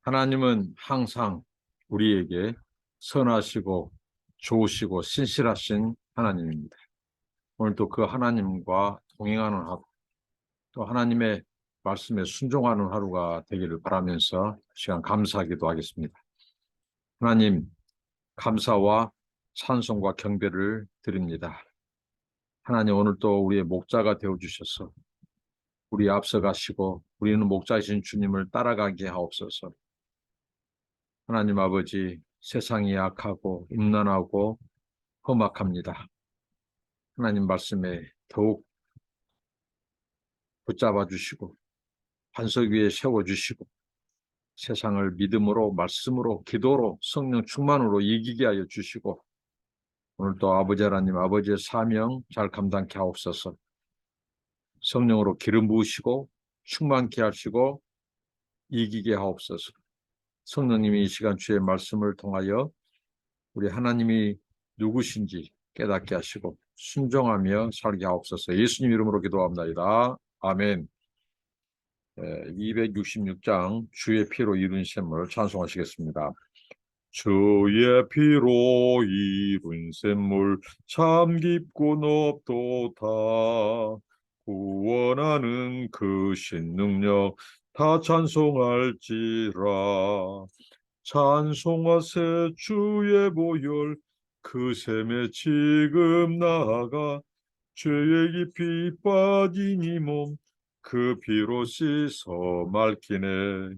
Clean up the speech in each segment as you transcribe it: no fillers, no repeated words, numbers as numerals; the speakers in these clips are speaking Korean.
하나님은 항상 우리에게 선하시고 좋으시고 신실하신 하나님입니다. 오늘도 그 하나님과 동행하는 하루, 또 하나님의 말씀에 순종하는 하루가 되기를 바라면서 시간 감사하기도 하겠습니다. 하나님, 감사와 찬송과 경배를 드립니다. 하나님, 오늘도 우리의 목자가 되어주셔서 우리 앞서 가시고 우리는 목자이신 주님을 따라가게 하옵소서. 하나님 아버지, 세상이 약하고 음란하고 험악합니다. 하나님 말씀에 더욱 붙잡아 주시고 반석 위에 세워주시고 세상을 믿음으로 말씀으로 기도로 성령 충만으로 이기게 하여 주시고 오늘도 아버지 하나님 아버지의 사명 잘 감당케 하옵소서. 성령으로 기름 부으시고 충만케 하시고 이기게 하옵소서. 성령님이 이 시간 주의 말씀을 통하여 우리 하나님이 누구신지 깨닫게 하시고 순종하며 살게 하옵소서. 예수님 이름으로 기도합니다. 아멘. 266장 주의 피로 이룬 샘을 찬송하시겠습니다. 주의 피로 이룬 샘물 참 깊고 높도다. 구원하는 그 신능력 다 찬송할지라. 찬송하세 주의 보혈 그 샘에 지금 나아가 죄의 깊이 빠진 이 몸 그 피로 씻어 맑히네.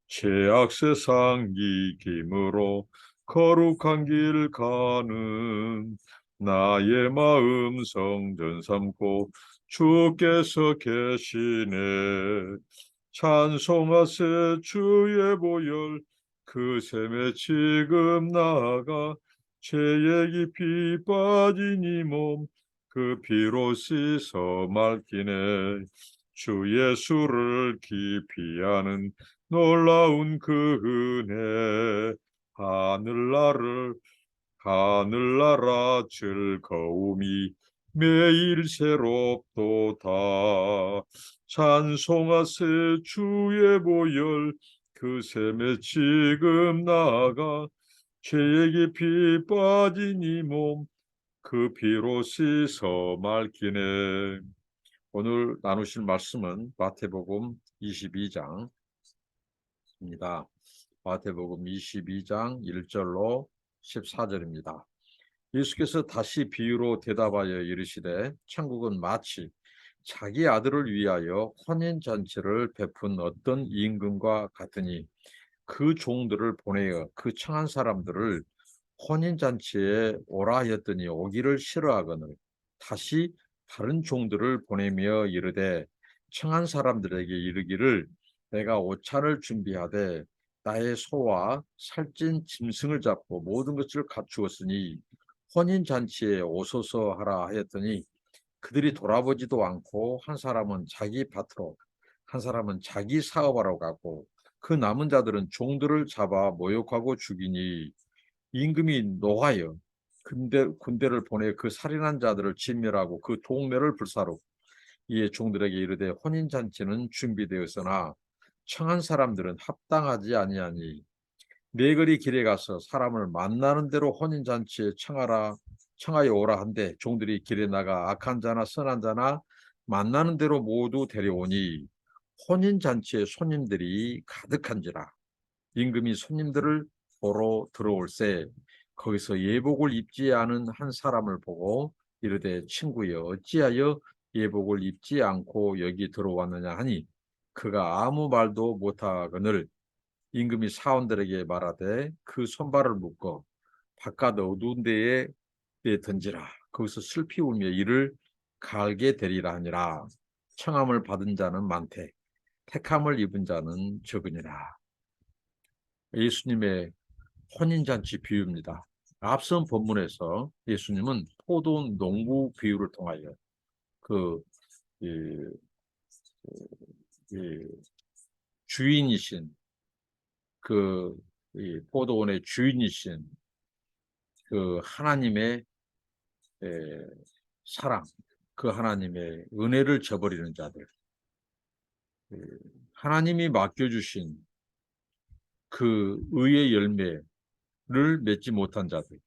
죄악 세상 이김으로 거룩한 길 가는 나의 마음 성전 삼고 주께서 계시네. 찬송하세 주의 보혈 그 샘에 지금 나아가 죄의 깊이 빠진 이 몸 그 피로 씻어 맑히네. 주 예수를 깊이 아는 놀라운 그 은혜 하늘나라 즐거움이 매일 새롭도다. 찬송하세 주의 보혈 그 샘에 지금 나아가 죄의 깊이 빠진 이 몸 그 피로 씻어 맑히네. 오늘 나누실 말씀은 마태복음 22장입니다. 마태복음 22장 1절로 14절입니다. 예수께서 다시 비유로 대답하여 이르시되 천국은 마치 자기 아들을 위하여 혼인잔치를 베푼 어떤 임금과 같으니 그 종들을 보내어 그 청한 사람들을 혼인잔치에 오라 하였더니 오기를 싫어하거늘 다시 다른 종들을 보내며 이르되 청한 사람들에게 이르기를 내가 오찬을 준비하되 나의 소와 살찐 짐승을 잡고 모든 것을 갖추었으니 혼인잔치에 오소서 하라 하였더니 그들이 돌아보지도 않고 한 사람은 자기 밭으로 한 사람은 자기 사업하러 가고 그 남은 자들은 종들을 잡아 모욕하고 죽이니 임금이 노하여 군대를 보내 그 살인한 자들을 진멸하고 그 동네를 불사르고 이에 종들에게 이르되 혼인잔치는 준비되었으나 청한 사람들은 합당하지 아니하니 네거리 길에 가서 사람을 만나는 대로 혼인잔치에 청하여 오라 한데 종들이 길에 나가 악한 자나 선한 자나 만나는 대로 모두 데려오니 혼인잔치에 손님들이 가득한지라. 임금이 손님들을 보러 들어올새 거기서 예복을 입지 않은 한 사람을 보고 이르되 친구여 어찌하여 예복을 입지 않고 여기 들어왔느냐 하니 그가 아무 말도 못하거늘 임금이 사원들에게 말하되 그 손발을 묶어 바깥 어두운 데에 던지라. 거기서 슬피 울며 이를 갈게 되리라 하니라. 청함을 받은 자는 많되 택함을 입은 자는 적으니라. 예수님의 혼인잔치 비유입니다. 앞선 본문에서 예수님은 포도 농부 비유를 통하여 그 주인이신 포도원의 주인이신 그 하나님의 사랑, 그 하나님의 은혜를 저버리는 자들, 하나님이 맡겨주신 그 의의 열매를 맺지 못한 자들,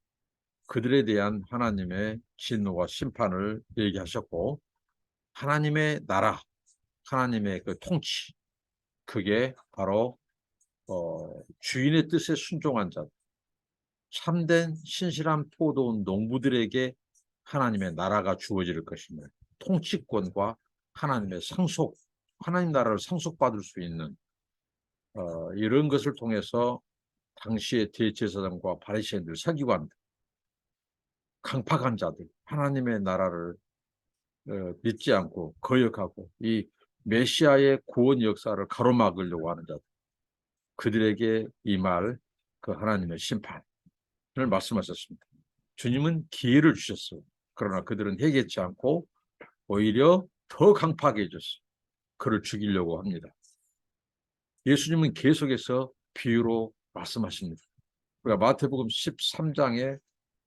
그들에 대한 하나님의 진노와 심판을 얘기하셨고, 하나님의 나라, 하나님의 그 통치, 그게 바로 주인의 뜻에 순종한 자, 참된 신실한 포도원 농부들에게 하나님의 나라가 주어질 것이며, 통치권과 하나님의 상속, 하나님 나라를 상속받을 수 있는 이런 것을 통해서 당시의 대제사장과 바리새인들, 서기관, 강팍한 자들, 하나님의 나라를 믿지 않고 거역하고 이 메시아의 구원 역사를 가로막으려고 하는 자들, 그들에게 임할 그 하나님의 심판을 말씀하셨습니다. 주님은 기회를 주셨어요. 그러나 그들은 회개치 않고 오히려 더 강팍해 졌어요. 그를 죽이려고 합니다. 예수님은 계속해서 비유로 말씀하십니다. 우리가 마태복음 13장의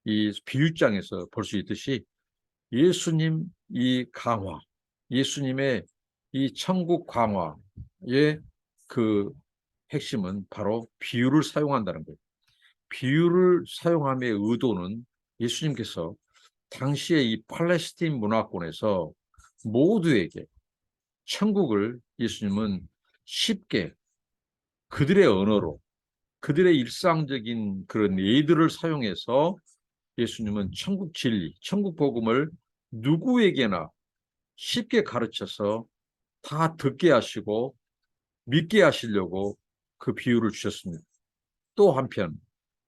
이 비유장에서 볼 수 있듯이 예수님 이 강화, 예수님의 이 천국 강화의 그 핵심은 바로 비유를 사용한다는 거예요. 비유를 사용함의 의도는 예수님께서 당시에 이 팔레스틴 문화권에서 모두에게 천국을 예수님은 쉽게 그들의 언어로, 그들의 일상적인 그런 예들을 사용해서 예수님은 천국 진리, 천국 복음을 누구에게나 쉽게 가르쳐서 다 듣게 하시고 믿게 하시려고 그 비유를 주셨습니다. 또 한편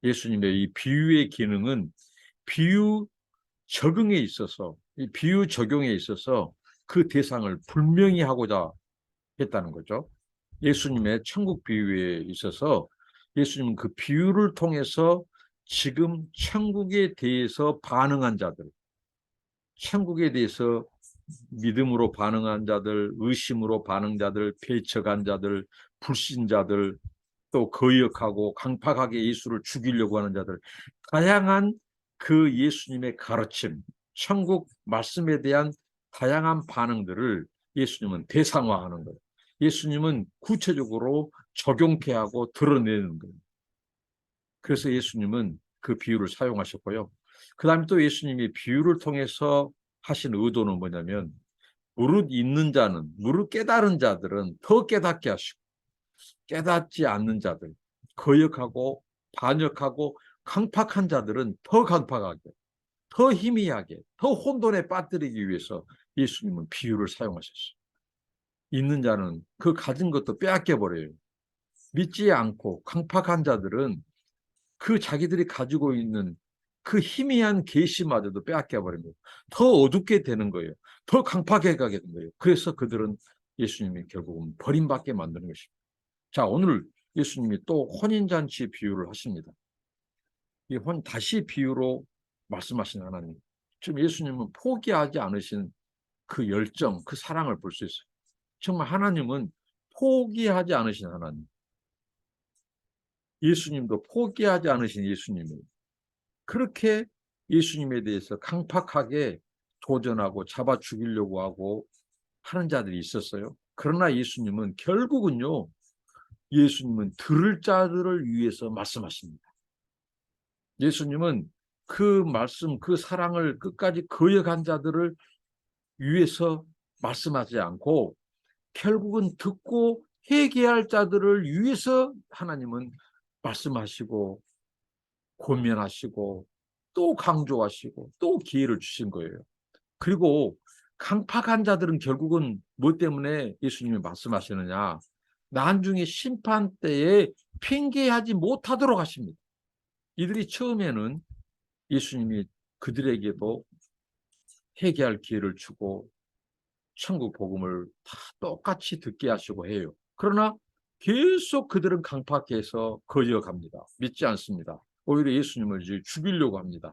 예수님의 이 비유의 기능은 비유 적응에 있어서, 이 비유 적용에 있어서 그 대상을 분명히 하고자 했다는 거죠. 예수님의 천국 비유에 있어서 예수님은 그 비유를 통해서 지금 천국에 대해서 반응한 자들, 천국에 대해서 믿음으로 반응한 자들, 의심으로 반응자들, 배척한 자들, 불신자들, 또 거역하고 강팍하게 예수를 죽이려고 하는 자들, 다양한 그 예수님의 가르침, 천국 말씀에 대한 다양한 반응들을 예수님은 대상화하는 거예요. 예수님은 구체적으로 적용케 하고 드러내는 거예요. 그래서 예수님은 그 비유를 사용하셨고요. 그 다음에 또 예수님이 비유를 통해서 하신 의도는 뭐냐면, 무릇 있는 자는, 무릇 깨달은 자들은 더 깨닫게 하시고, 깨닫지 않는 자들, 거역하고 반역하고 강팍한 자들은 더 강팍하게, 더 희미하게, 더 혼돈에 빠뜨리기 위해서 예수님은 비유를 사용하셨어요. 있는 자는 그 가진 것도 빼앗겨 버려요. 믿지 않고 강팍한 자들은 그 자기들이 가지고 있는 그 희미한 계시마저도 빼앗겨 버립니다. 더 어둡게 되는 거예요. 더 강팍해 가게 되는 거예요. 그래서 그들은 예수님이 결국은 버림받게 만드는 것입니다. 자, 오늘 예수님이 또 혼인잔치 비유를 하십니다. 이 다시 비유로 말씀하신 하나님. 지금 예수님은 포기하지 않으신 그 열정, 그 사랑을 볼 수 있어요. 정말 하나님은 포기하지 않으신 하나님. 예수님도 포기하지 않으신 예수님이에요. 그렇게 예수님에 대해서 강팍하게 도전하고 잡아 죽이려고 하고 하는 자들이 있었어요. 그러나 예수님은 결국은요, 예수님은 들을 자들을 위해서 말씀하십니다. 예수님은 그 말씀, 그 사랑을 끝까지 거역한 자들을 위해서 말씀하지 않고 결국은 듣고 회개할 자들을 위해서 하나님은 말씀하시고 권면하시고 또 강조하시고 또 기회를 주신 거예요. 그리고 강팍한 자들은 결국은 뭐 때문에 예수님이 말씀하시느냐? 나중에 심판 때에 핑계하지 못하도록 하십니다. 이들이 처음에는 예수님이 그들에게도 회개할 기회를 주고 천국 복음을 다 똑같이 듣게 하시고 해요. 그러나 계속 그들은 강팍해서 거역합니다. 믿지 않습니다. 오히려 예수님을 죽이려고 합니다.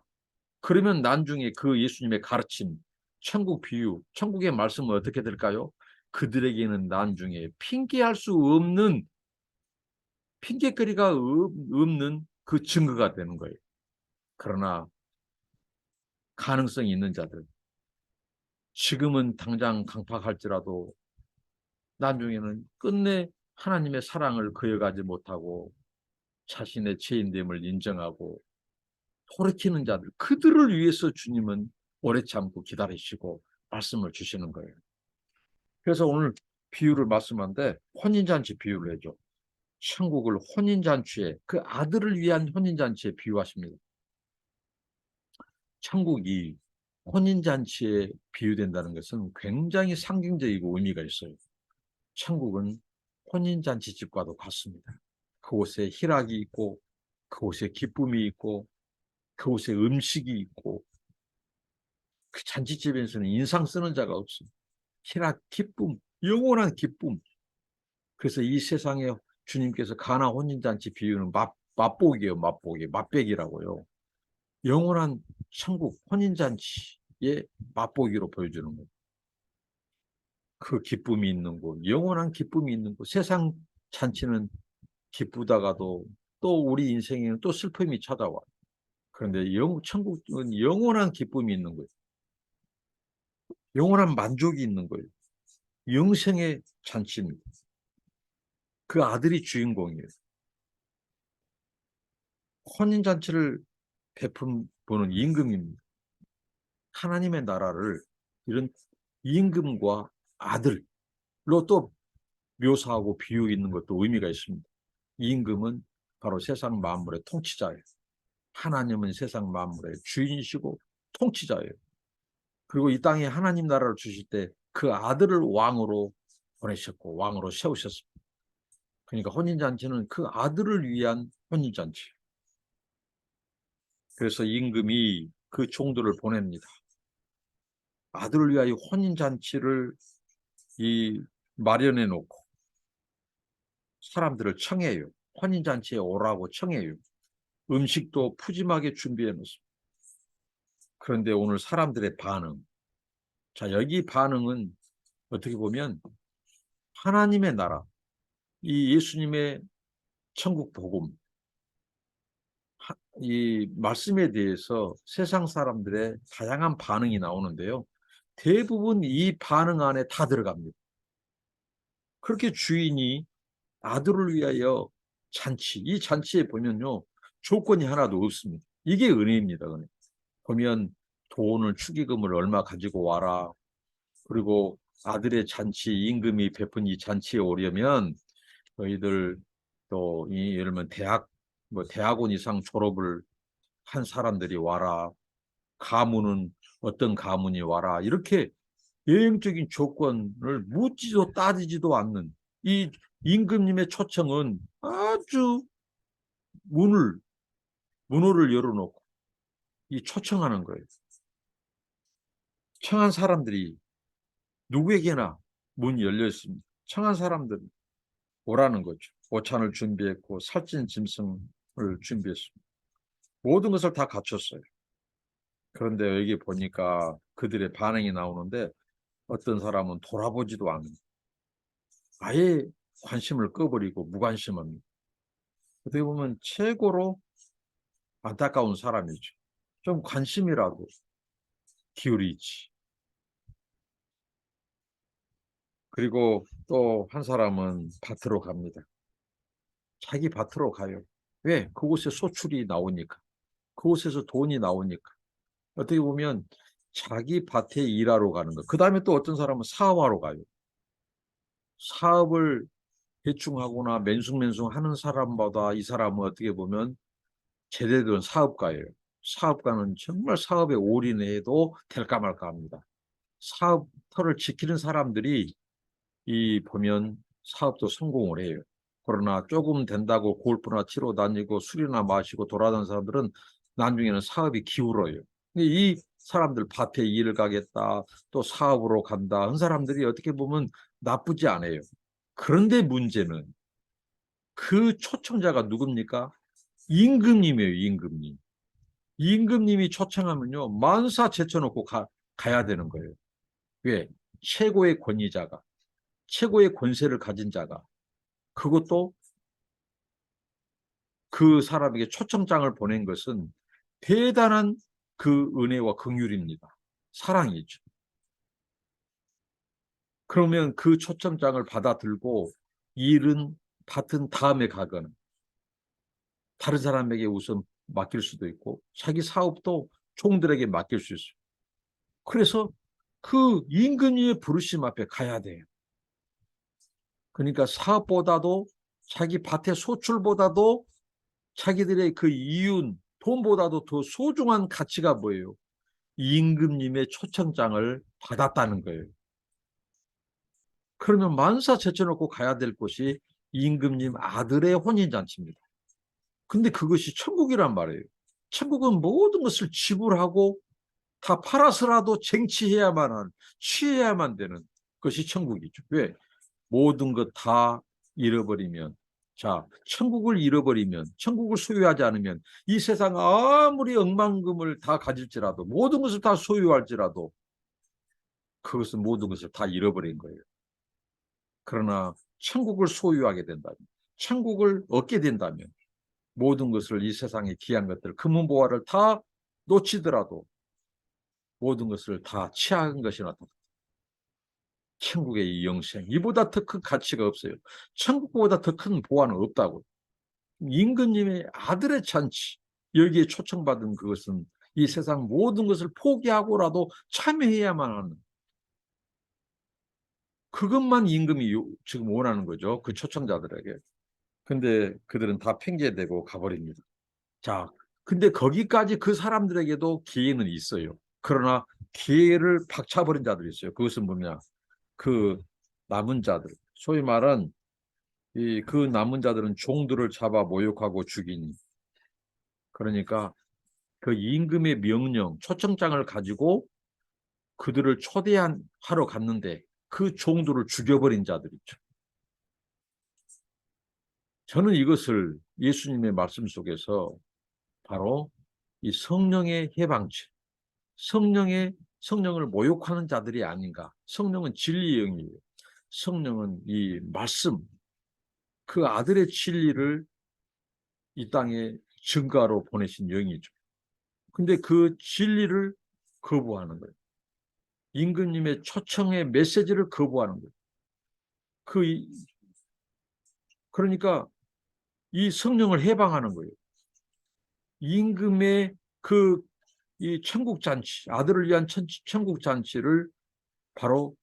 그러면 나중에 그 예수님의 가르침, 천국 비유, 천국의 말씀은 어떻게 될까요? 그들에게는 나중에 핑계할 수 없는, 핑계거리가 없는 그 증거가 되는 거예요. 그러나 가능성이 있는 자들, 지금은 당장 강팍할지라도 나중에는 끝내 하나님의 사랑을 거역하지 못하고 자신의 죄인됨을 인정하고 돌이키는 자들, 그들을 위해서 주님은 오래 참고 기다리시고 말씀을 주시는 거예요. 그래서 오늘 비유를 말씀하는데 혼인잔치 비유를 해줘. 천국을 혼인잔치에, 그 아들을 위한 혼인잔치에 비유하십니다. 천국이 혼인잔치에 비유된다는 것은 굉장히 상징적이고 의미가 있어요. 천국은 혼인잔치 집과도 같습니다. 그곳에 희락이 있고, 그곳에 기쁨이 있고, 그곳에 음식이 있고, 그 잔치집에서는 인상 쓰는 자가 없습니다. 희락, 기쁨, 영원한 기쁨. 그래서 이 세상에 주님께서 가나 혼인잔치 비유는 맛보기예요. 맛보기, 맛배기라고요. 영원한 천국 혼인잔치의 맛보기로 보여주는 거예요. 그 기쁨이 있는 곳, 영원한 기쁨이 있는 곳. 세상 잔치는 기쁘다가도 또 우리 인생에는 또 슬픔이 찾아와. 그런데 천국은 영원한 기쁨이 있는 거예요. 영원한 만족이 있는 거예요. 영생의 잔치입니다. 그 아들이 주인공이에요. 혼인잔치를 베푼 분은 임금입니다. 하나님의 나라를 이런 임금과 아들로 또 묘사하고 비유 있는 것도 의미가 있습니다. 임금은 바로 세상 만물의 통치자예요. 하나님은 세상 만물의 주인이시고 통치자예요. 그리고 이 땅에 하나님 나라를 주실 때 그 아들을 왕으로 보내셨고 왕으로 세우셨습니다. 그러니까 혼인잔치는 그 아들을 위한 혼인잔치. 그래서 임금이 그 종들을 보냅니다. 아들을 위하여 혼인잔치를 마련해 놓고 사람들을 청해요. 혼인잔치에 오라고 청해요. 음식도 푸짐하게 준비해 놓습니다. 그런데 오늘 사람들의 반응. 자, 여기 반응은 어떻게 보면 하나님의 나라, 이 예수님의 천국 복음, 이 말씀에 대해서 세상 사람들의 다양한 반응이 나오는데요. 대부분 이 반응 안에 다 들어갑니다. 그렇게 주인이 아들을 위하여 잔치, 이 잔치에 보면요. 조건이 하나도 없습니다. 이게 은혜입니다. 은혜. 보면 돈을 축의금을 얼마 가지고 와라. 그리고 아들의 잔치, 임금이 베푼 이 잔치에 오려면 너희들 또 예를 들면 대학원 이상 졸업을 한 사람들이 와라. 가문은 어떤 가문이 와라. 이렇게 예형적인 조건을 묻지도 따지지도 않는 이 임금님의 초청은 아주 문호를 열어놓고 이 초청하는 거예요. 청한 사람들이 누구에게나 문이 열려 있습니다. 청한 사람들이 오라는 거죠. 오찬을 준비했고 살찐 짐승을 준비했습니다. 모든 것을 다 갖췄어요. 그런데 여기 보니까 그들의 반응이 나오는데 어떤 사람은 돌아보지도 않는 아예 관심을 꺼버리고 무관심합니다. 어떻게 보면 최고로 안타까운 사람이죠. 좀 관심이라도 기울이지. 그리고 또 한 사람은 밭으로 갑니다. 자기 밭으로 가요. 왜? 그곳에 소출이 나오니까. 그곳에서 돈이 나오니까. 어떻게 보면 자기 밭에 일하러 가는 거. 그 다음에 또 어떤 사람은 사업하러 가요. 사업을 대충 하거나 맨숭맨숭 하는 사람보다 이 사람은 어떻게 보면 제대로 된 사업가예요. 사업가는 정말 사업에 올인해도 될까 말까 합니다. 사업터를 지키는 사람들이 보면 사업도 성공을 해요. 그러나 조금 된다고 골프나 치러 다니고 술이나 마시고 돌아다니는 사람들은 나중에는 사업이 기울어요. 근데 이 사람들 밭에 일을 가겠다, 또 사업으로 간다 한 사람들이 어떻게 보면 나쁘지 않아요. 그런데 문제는 그 초청자가 누굽니까? 임금님이에요, 임금님. 임금님이 초청하면요, 만사 제쳐놓고 가야 되는 거예요. 왜? 최고의 권위자가, 최고의 권세를 가진 자가, 그것도 그 사람에게 초청장을 보낸 것은 대단한 그 은혜와 긍휼입니다. 사랑이죠. 그러면 그 초청장을 받아들고 밭은 다음에 가거나 다른 사람에게 우선 맡길 수도 있고 자기 사업도 종들에게 맡길 수 있어요. 그래서 그 임금님의 부르심 앞에 가야 돼요. 그러니까 사업보다도 자기 밭의 소출보다도 자기들의 그 이윤, 돈보다도 더 소중한 가치가 뭐예요? 임금님의 초청장을 받았다는 거예요. 그러면 만사 제쳐놓고 가야 될 곳이 임금님 아들의 혼인잔치입니다. 근데 그것이 천국이란 말이에요. 천국은 모든 것을 지불하고 다 팔아서라도 쟁취해야만 하는, 취해야만 되는 것이 천국이죠. 왜? 모든 것 다 잃어버리면, 자, 천국을 잃어버리면, 천국을 소유하지 않으면 이 세상 아무리 억만금을 다 가질지라도, 모든 것을 다 소유할지라도 그것은 모든 것을 다 잃어버린 거예요. 그러나 천국을 소유하게 된다면, 천국을 얻게 된다면 모든 것을, 이 세상의 귀한 것들, 금은보화를 다 놓치더라도 모든 것을 다 취한 것이 나타납니다. 천국의 이 영생, 이보다 더 큰 가치가 없어요. 천국보다 더 큰 보화는 없다고. 임금님의 아들의 잔치, 여기에 초청받은 그것은 이 세상 모든 것을 포기하고라도 참여해야만 하는, 그것만 임금이 지금 원하는 거죠. 그 초청자들에게. 근데 그들은 다 핑계대고 가버립니다. 자, 근데 거기까지 그 사람들에게도 기회는 있어요. 그러나 기회를 박차버린 자들이 있어요. 그것은 뭐냐? 그 남은 자들, 소위 말한 그 남은 자들은 종들을 잡아 모욕하고 죽이니, 그러니까 그 임금의 명령, 초청장을 가지고 그들을 초대하러 갔는데 그 종들을 죽여버린 자들 있죠. 저는 이것을 예수님의 말씀 속에서 바로 이 성령의 해방체, 성령을 모욕하는 자들이 아닌가. 성령은 진리의 영이에요. 성령은 이 말씀, 그 아들의 진리를 이 땅에 증거로 보내신 영이죠. 근데 그 진리를 거부하는 거예요. 임금님의 초청의 메시지를 거부하는 거예요. 그러니까 이 성령을 해방하는 거예요. 임금의 이 천국 잔치, 아들을 위한 천국 잔치를 바로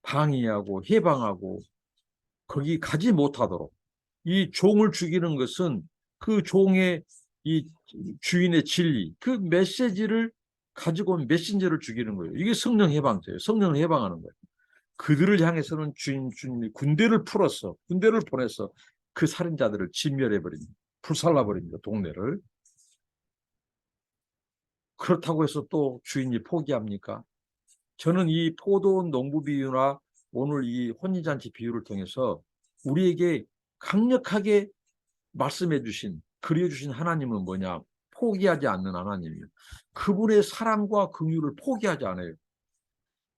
방해하고 해방하고 거기 가지 못하도록, 이 종을 죽이는 것은 그 종의 이 주인의 진리, 그 메시지를 가지고 온 메신저를 죽이는 거예요. 이게 성령 해방제예요. 성령을 해방하는 거예요. 그들을 향해서는 주님이 군대를 보내서 그 살인자들을 진멸해버립니다. 불살라버립니다. 동네를. 그렇다고 해서 또 주인이 포기합니까? 저는 이 포도원 농부 비유나 오늘 이 혼인잔치 비유를 통해서 우리에게 강력하게 말씀해 주신, 그려주신 하나님은 뭐냐? 포기하지 않는 하나님이에요. 그분의 사랑과 긍휼을 포기하지 않아요.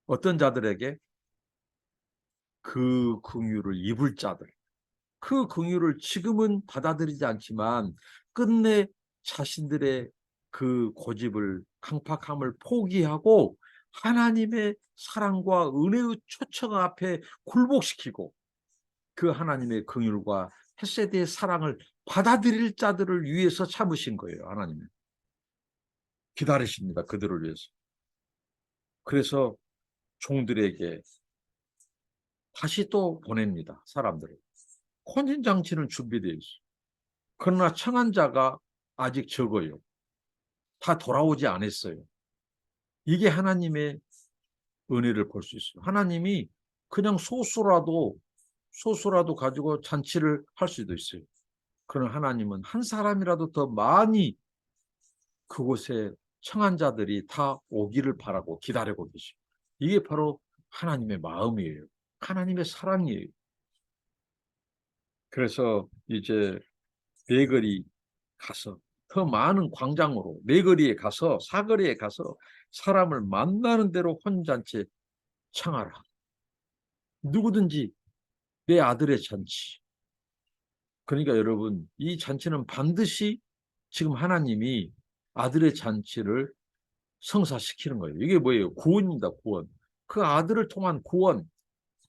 어떤 자들에게? 그 긍휼을 입을 자들. 그 긍휼을 지금은 받아들이지 않지만 끝내 자신들의 그 고집을, 강팍함을 포기하고 하나님의 사랑과 은혜의 초청 앞에 굴복시키고 그 하나님의 긍휼과 헤세드의 사랑을 받아들일 자들을 위해서 참으신 거예요. 하나님은 기다리십니다. 그들을 위해서. 그래서 종들에게 다시 또 보냅니다. 사람들을. 혼인잔치는 준비되어 있어요. 그러나 청한 자가 아직 적어요. 다 돌아오지 않았어요. 이게 하나님의 은혜를 볼 수 있어요. 하나님이 그냥 소수라도 가지고 잔치를 할 수도 있어요. 그러나 하나님은 한 사람이라도 더 많이 그곳에 청한 자들이 다 오기를 바라고 기다리고 계시고, 이게 바로 하나님의 마음이에요. 하나님의 사랑이에요. 그래서 이제 베거리 가서, 더 많은 광장으로, 네거리에 가서, 사거리에 가서 사람을 만나는 대로 혼잔치 청하라. 누구든지 내 아들의 잔치. 그러니까 여러분, 이 잔치는 반드시 지금 하나님이 아들의 잔치를 성사시키는 거예요. 이게 뭐예요? 구원입니다. 구원. 그 아들을 통한 구원.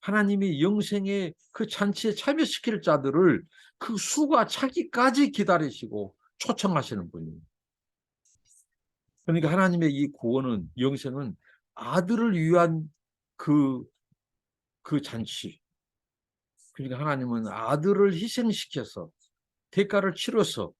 하나님이 영생의 그 잔치에 참여시킬 자들을 그 수가 차기까지 기다리시고 초청하시는 분이에요. 그러니까 하나님의 이 구원은, 영생은 아들을 위한 그 잔치. 그러니까 하나님은 아들을 희생시켜서 대가를 치러서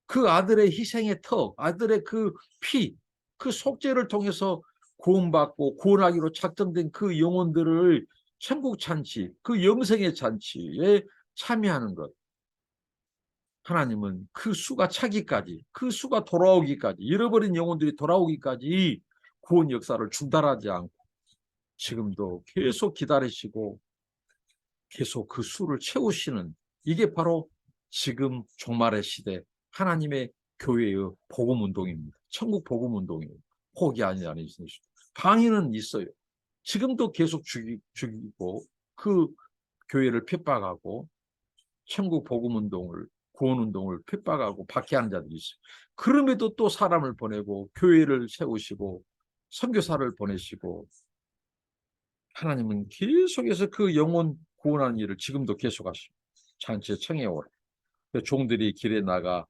그 아들의 희생의 터, 아들의 그 피, 그 속죄를 통해서 구원받고 구원하기로 작정된 그 영혼들을 천국 잔치, 그 영생의 잔치에 참여하는 것. 하나님은 그 수가 차기까지, 그 수가 돌아오기까지, 잃어버린 영혼들이 돌아오기까지 구원 역사를 중단하지 않고 지금도 계속 기다리시고 계속 그 수를 채우시는, 이게 바로 지금 종말의 시대 하나님의 교회의 복음운동입니다. 천국 복음운동이에요. 포기 아니라는 것이죠. 방해는 있어요. 지금도 계속 죽이고 그 교회를 핍박하고 천국 복음운동을, 구원운동을 핍박하고 박해하는 자들이 있어요. 그럼에도 또 사람을 보내고 교회를 세우시고 선교사를 보내시고 하나님은 계속해서 그 영혼 구원하는 일을 지금도 계속하시고 잔치에 청해오라. 종들이 길에 나가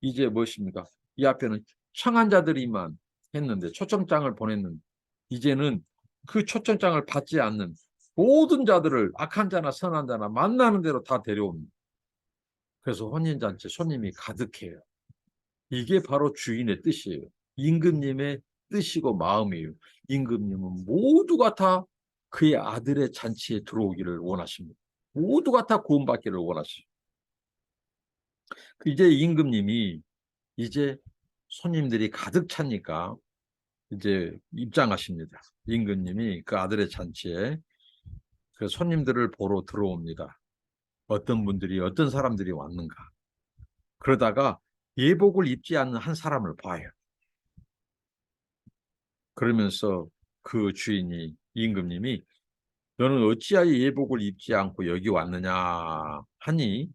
이제 무엇입니까? 이 앞에는 청한 자들이만 했는데, 초청장을 보냈는데 이제는 그 초청장을 받지 않는 모든 자들을, 악한 자나 선한 자나 만나는 대로 다 데려옵니다. 그래서 혼인잔치 손님이 가득해요. 이게 바로 주인의 뜻이에요. 임금님의 뜻이고 마음이에요. 임금님은 모두가 다 그의 아들의 잔치에 들어오기를 원하십니다. 모두가 다 구원받기를 원하십니다. 이제 임금님이, 이제 손님들이 가득 차니까 이제 입장하십니다. 임금님이 그 아들의 잔치에 그 손님들을 보러 들어옵니다. 어떤 분들이, 어떤 사람들이 왔는가. 그러다가 예복을 입지 않는 한 사람을 봐요. 그러면서 그 주인이, 임금님이 너는 어찌하여 예복을 입지 않고 여기 왔느냐 하니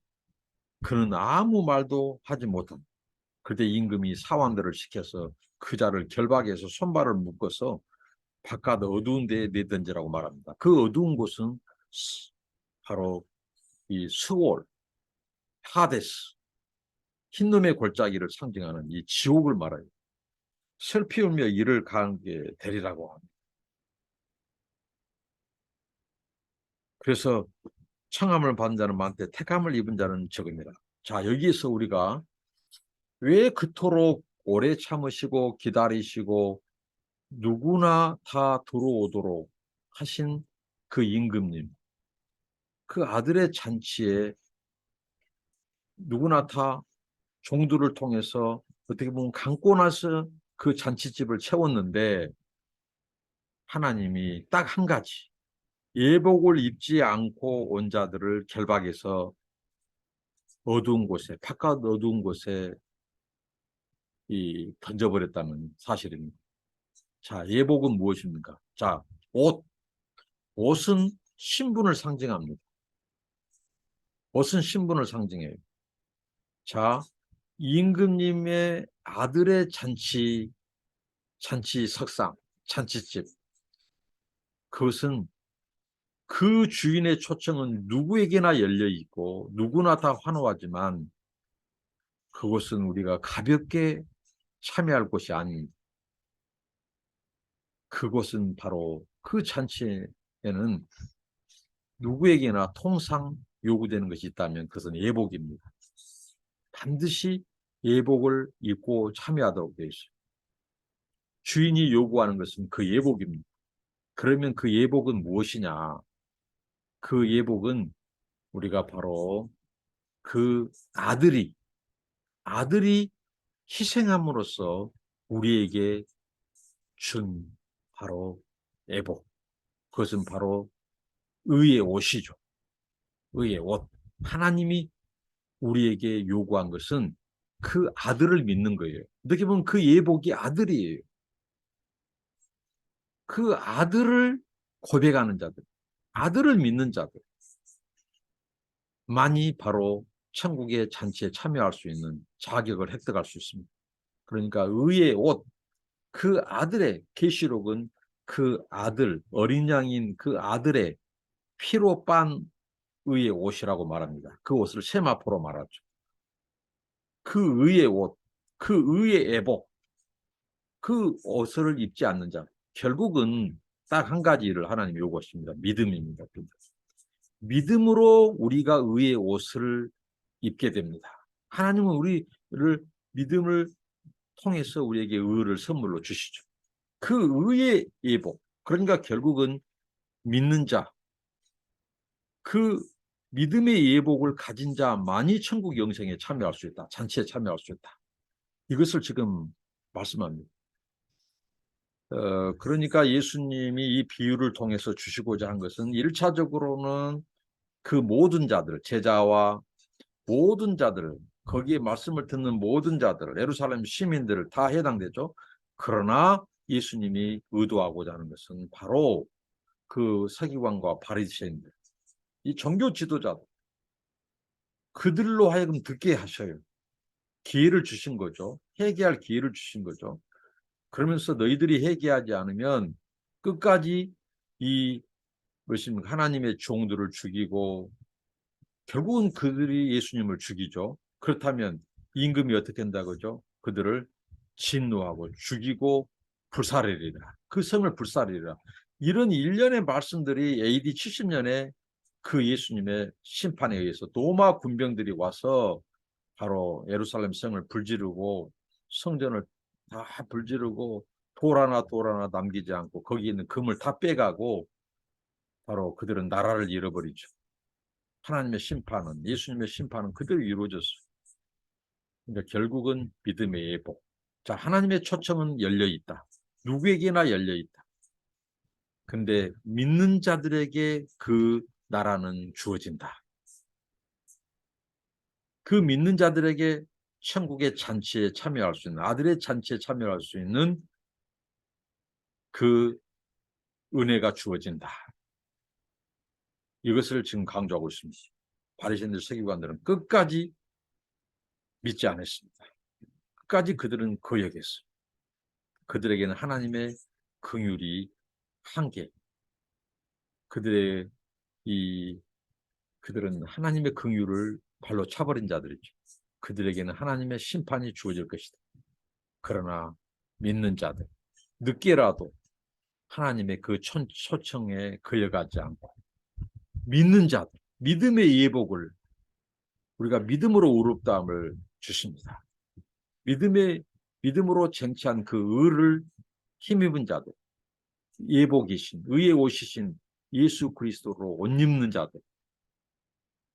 그는 아무 말도 하지 못한. 그때 임금이 사환들을 시켜서 그 자를 결박해서 손발을 묶어서 바깥 어두운 데에 내던지라고 말합니다. 그 어두운 곳은 바로 이 스월, 하데스, 흰놈의 골짜기를 상징하는 이 지옥을 말해요. 슬피 울며 이를 가게 되리라고 합니다. 그래서 청함을 받은 자는 많되 택함을 입은 자는 적습니다. 자, 여기에서 우리가 왜 그토록 오래 참으시고 기다리시고 누구나 다 들어오도록 하신 그 임금님, 그 아들의 잔치에 누구나 다 종들을 통해서 어떻게 보면 감고 나서 그 잔치집을 채웠는데 하나님이 딱 한 가지, 예복을 입지 않고 온 자들을 결박해서 어두운 곳에, 바깥 어두운 곳에 던져버렸다는 사실입니다. 자, 예복은 무엇입니까? 자, 옷은 신분을 상징합니다. 옷은 신분을 상징해요. 자, 임금님의 아들의 잔치 석상, 잔치집. 그것은 그 주인의 초청은 누구에게나 열려 있고 누구나 다 환호하지만 그것은 우리가 가볍게 참여할 곳이 아닙니다. 그곳은 바로 그 잔치에는 누구에게나 통상 요구되는 것이 있다면 그것은 예복입니다. 반드시 예복을 입고 참여하도록 되어 있어요. 주인이 요구하는 것은 그 예복입니다. 그러면 그 예복은 무엇이냐? 그 예복은 우리가 바로 그 아들이 희생함으로써 우리에게 준 바로 예복. 그것은 바로 의의 옷이죠. 의의 옷. 하나님이 우리에게 요구한 것은 그 아들을 믿는 거예요. 어떻게 보면 그 예복이 아들이에요. 그 아들을 고백하는 자들, 아들을 믿는 자들만이 바로 천국의 잔치에 참여할 수 있는 자격을 획득할 수 있습니다. 그러니까 의의 옷, 그 아들의, 계시록은 그 아들, 어린 양인 그 아들의 피로 빤 의의 옷이라고 말합니다. 그 옷을 세마포로 말하죠. 그 의의 옷, 그 의의 애복, 그 옷을 입지 않는 자. 결국은 딱 한 가지 일을 하나님이 요구하십니다. 믿음입니다. 믿음으로 우리가 의의 옷을 입게 됩니다. 하나님은 우리를 믿음을 통해서 우리에게 의를 선물로 주시죠. 그 의의 예복, 그러니까 결국은 믿는 자, 그 믿음의 예복을 가진 자만이 천국 영생에 참여할 수 있다. 잔치에 참여할 수 있다. 이것을 지금 말씀합니다. 그러니까 예수님이 이 비유를 통해서 주시고자 한 것은 1차적으로는 그 모든 자들, 제자와 모든 자들, 거기에 말씀을 듣는 모든 자들, 예루살렘 시민들을 다 해당되죠. 그러나 예수님이 의도하고자 하는 것은 바로 그 서기관과 바리새인들, 이 종교 지도자들, 그들로 하여금 듣게 하셔요. 기회를 주신 거죠. 회개할 기회를 주신 거죠. 그러면서 너희들이 회개하지 않으면 끝까지 이 하나님의 종들을 죽이고 결국은 그들이 예수님을 죽이죠. 그렇다면 임금이 어떻게 한다 그죠? 그들을 진노하고 죽이고 불살리리라. 그 성을 불살리리라. 이런 일련의 말씀들이 AD 70년에 그 예수님의 심판에 의해서 로마 군병들이 와서 바로 예루살렘 성을 불지르고 성전을 다 불지르고 돌 하나 남기지 않고 거기 있는 금을 다 빼가고 바로 그들은 나라를 잃어버리죠. 하나님의 심판은, 예수님의 심판은 그대로 이루어졌어요. 그러니까 결국은 믿음의 예복. 자, 하나님의 초청은 열려 있다. 누구에게나 열려 있다. 근데 믿는 자들에게 그 나라는 주어진다. 그 믿는 자들에게 천국의 잔치에 참여할 수 있는, 아들의 잔치에 참여할 수 있는 그 은혜가 주어진다. 이것을 지금 강조하고 있습니다. 바리새인들 서기관들은 끝까지 믿지 않았습니다. 끝까지 그들은 거역했어요. 그들에게는 하나님의 긍휼이 한계. 그들은 하나님의 긍휼을 발로 차버린 자들이죠. 그들에게는 하나님의 심판이 주어질 것이다. 그러나 믿는 자들, 늦게라도 하나님의 그 초청에 거역하지 않고 믿는 자들, 믿음의 예복을 우리가 믿음으로 의롭다함을 주십니다. 믿음으로 쟁취한 그 의를 힘입은 자들, 예복이신 의의 옷이신 예수 그리스도로 옷 입는 자들,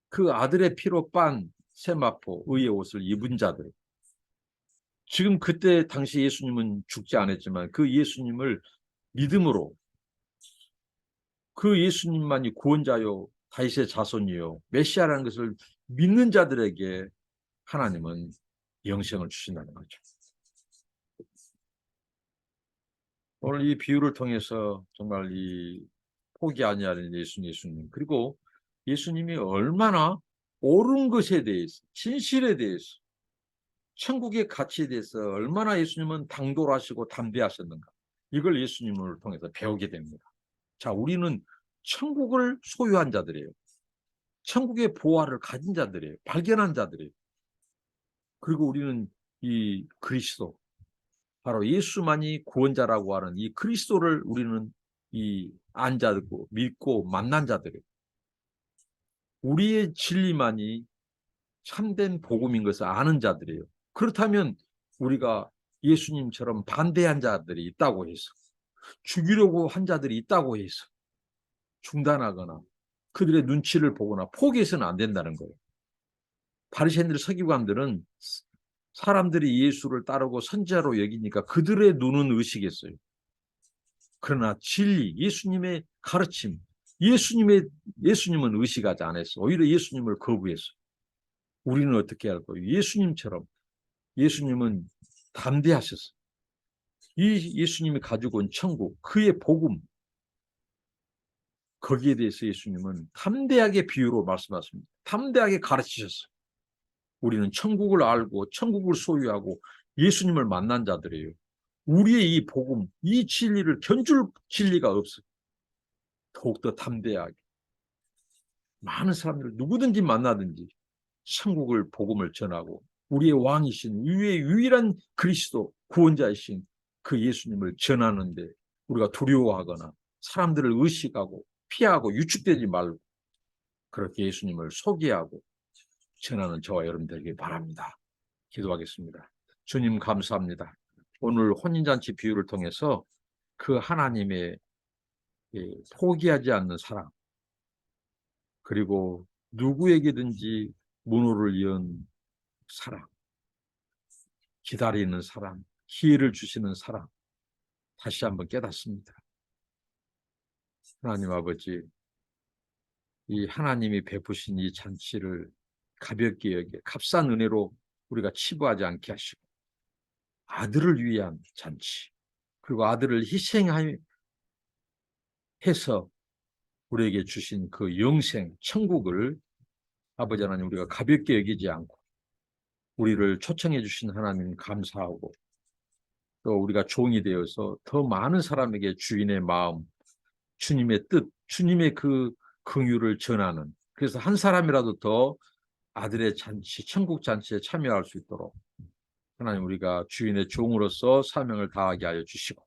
그 아들의 피로 빤 세마포 의의 옷을 입은 자들, 지금 그때 당시 예수님은 죽지 않았지만 그 예수님을 믿음으로 그 예수님만이 구원자요 다윗의 자손이요 메시아라는 것을 믿는 자들에게 하나님은 영생을 주신다는 거죠. 오늘 이 비유를 통해서 정말 이 포기 아니하는 예수님 그리고 예수님이 얼마나 옳은 것에 대해서 진실에 대해서 천국의 가치에 대해서 얼마나 예수님은 당돌하시고 담대하셨는가 이걸 예수님을 통해서 배우게 됩니다. 자, 우리는 천국을 소유한 자들이에요. 천국의 보화를 가진 자들이에요. 발견한 자들이에요. 그리고 우리는 이 그리스도 바로 예수만이 구원자라고 하는 이 그리스도를 우리는 이 안자고 믿고 만난 자들이에요. 우리의 진리만이 참된 복음인 것을 아는 자들이에요. 그렇다면 우리가 예수님처럼 반대한 자들이 있다고 해서 죽이려고 한 자들이 있다고 해서 중단하거나 그들의 눈치를 보거나 포기해서는 안 된다는 거예요. 바리새인들 서기관들은 사람들이 예수를 따르고 선지자로 여기니까 그들의 눈은 의식했어요. 그러나 진리, 예수님의 가르침, 예수님은 의식하지 않았어. 오히려 예수님을 거부했어. 우리는 어떻게 할 거예요? 예수님처럼 예수님은 담대하셨어. 이 예수님이 가지고 온 천국, 그의 복음, 거기에 대해서 예수님은 담대하게 비유로 말씀하십니다. 담대하게 가르치셨어요. 우리는 천국을 알고 천국을 소유하고 예수님을 만난 자들이에요. 우리의 이 복음, 이 진리를 견줄 진리가 없어요. 더욱더 담대하게 많은 사람들을 누구든지 만나든지 천국을 복음을 전하고 우리의 왕이신 위의 유일한 그리스도 구원자이신 그 예수님을 전하는데 우리가 두려워하거나 사람들을 의식하고 피하고 유축되지 말고 그렇게 예수님을 소개하고 전하는 저와 여러분 되길 바랍니다. 기도하겠습니다. 주님 감사합니다. 오늘 혼인잔치 비유를 통해서 그 하나님의 포기하지 않는 사랑, 그리고 누구에게든지 문호를 연 사랑, 기다리는 사랑, 기회를 주시는 사랑, 다시 한번 깨닫습니다. 하나님 아버지, 이 하나님이 베푸신 이 잔치를 가볍게 여겨 값싼 은혜로 우리가 치부하지 않게 하시고 아들을 위한 잔치, 그리고 아들을 희생해서 우리에게 주신 그 영생, 천국을 아버지 하나님 우리가 가볍게 여기지 않고 우리를 초청해 주신 하나님 감사하고 또 우리가 종이 되어서 더 많은 사람에게 주인의 마음, 주님의 뜻, 주님의 그 긍휼을 전하는, 그래서 한 사람이라도 더 아들의 잔치, 천국 잔치에 참여할 수 있도록 하나님 우리가 주인의 종으로서 사명을 다하게 하여 주시고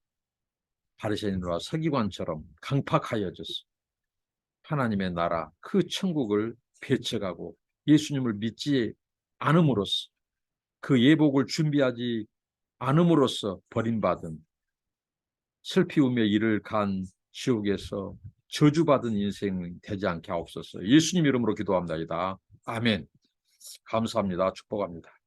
바리새인과 서기관처럼 강팍하여져서 하나님의 나라, 그 천국을 배척하고 예수님을 믿지 않음으로써 그 예복을 준비하지 않음으로써 버림받은 슬피우며 이를 간 지옥에서 저주받은 인생이 되지 않게 하옵소서. 예수님 이름으로 기도합니다. 아멘. 감사합니다. 축복합니다.